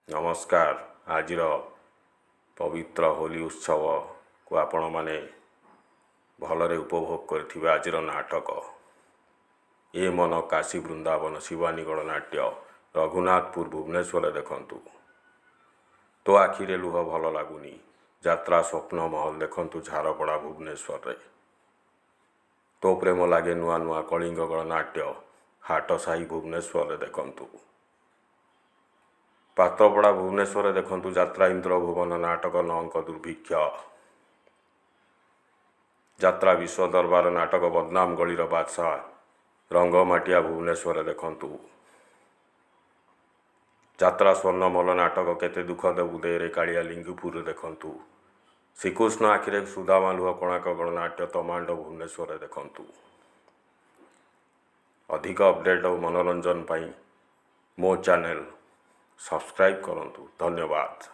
नमस्कार। आज पवित्र होली उत्सव को आपण माने भलरे उपभोग करथिबे। आज नाटक ए मन काशी वृंदावन शिवानी गणनाट्य रघुनाथपुर भुवनेश्वर देखंतु। तो आखिरे लुह भल लगुनी यात्रा स्वप्न महल देखंतु झारपड़ा भुवनेश्वर रे। तो प्रेम लगे नुआ नुआ कलिंग गणनाट्य हाटसाही भुवनेश्वर रे देखंतु। पात्रपड़ा भुवनेश्वर देखंतु यात्रा इंद्र भुवन नाटक नौंक दुर्भिक्ष। यात्रा विश्व दरबार नाटक बदनाम गलीर बादशाह रंगमाटिया भुवनेश्वर देखंतु। यात्रा स्वर्णमल नाटक केते दुख देबु दे कालिया लिंगपुर देखंतु। श्रीकृष्ण आखिरे सुदामा लुह कोणार्क गणनाट्य तमांड भुवनेश्वर देखंतु। अधिक अपडेट और मनोरंजन पाई मो चैनल सब्सक्राइब करंतु। धन्यवाद।